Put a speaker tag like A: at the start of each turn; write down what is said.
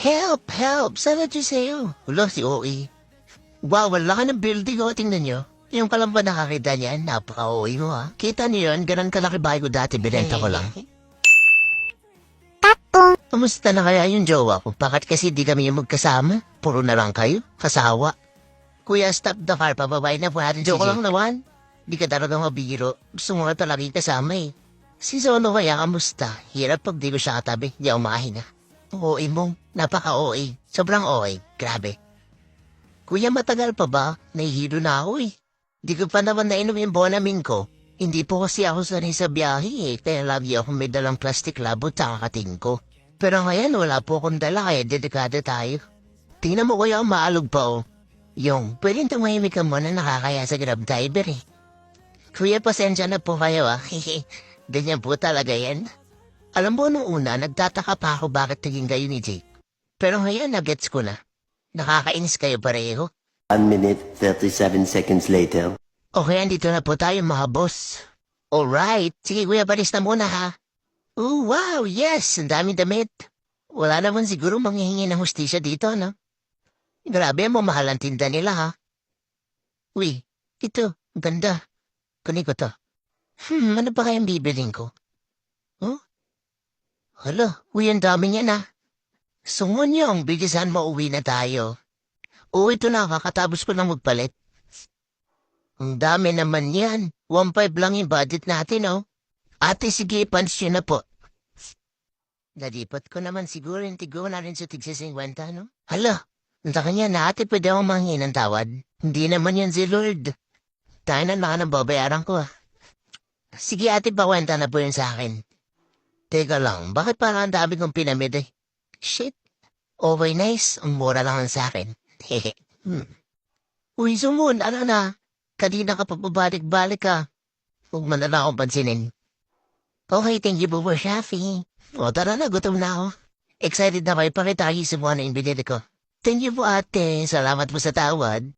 A: Help! Help! Sana dyan sa'yo. Wala si OA. Wow, wala ka ng building o. Tingnan nyo. Yung ka lang ba nakakita niyan? Napaka-OA mo ha. Kita niyo yun? Ganun kalaki bahay ko dati. Binenta ko lang. Kamusta na kaya yung jowa ko? Bakit kasi di kami yung magkasama? Puro na lang kayo? Kasawa? Kuya, stop the car. Pababay na po natin si Joke lang naman. Di ka talaga mabiro. Gusto mo ka talaga yung kasama eh. Si Zono kaya kamusta? Hirap pag di ko siya katabi. Di ako makahinga. OA mo. Napaka-OA. Sobrang OA. Grabe. Kuya, matagal pa ba? Nahihilo na ako eh. Di ko pa naman nainom yung Bonamin ko. Hindi po kasi ako sanay sa biyahe eh. Kaya lagi ako may dalang plastic labot sa kakating ko. Pero ngayon wala po akong dala kaya dedikado tayo. Tingnan mo kuya, maalog pa oh. Yung, pwedeng tumahimik ka muna nakakaya sa grab driver eh. Kuya, pasensya na po kayo ah. Ganyan po talaga yan. Alam mo nung una, nagtataka pa ako bakit naging kayo ni Jake. Pero ngayon, nagets ko na. Nakakainis kayo pareho.
B: 1 minute, 37 seconds later.
A: Okay, andito na po tayo mga boss. Alright, sige kuya, balis na muna ha. Oh, wow, yes, ang daming damit. Wala naman siguro manghihingi ng hustisya dito, no? Grabe mo, mahal ang tinda nila ha. Uy, ito, ang ganda. Kunin ko to. Ano ba kayang bibiling ko? Huh? Hala, uy, ang dami niya na. Sungonyong, bilisan mo, uwi na tayo. Oo, ito na, kakatapos ko lang magpalit. Ang dami naman yan. 1.5 lang yung budget natin, oh. Ate, sige, pansyo na po. Nalipat ko naman siguro yung tigo na rin sa tig-50, no? Hala, nata kanya na ate, pwede akong manghin ng tawad. Hindi naman yan si Lord. Tayo na naka ng babayaran ko, ah. Sige ate, pakwenta na po yun sa akin. Teka lang, bakit parang ang dami kong pinamid eh? Shit. Okay, nice. Ang mura lang sa akin. Hehe. Uy, Sumun, ano na? Kanina ka pa pabalik-balik ka. Huwag mo na lang akong pansinin. Okay, thank you po for Shafi. O, tara na, gutom na ako. Excited na kayo, pakita kayo sa mga na yung binili ko. Thank you po ate, salamat po sa tawad.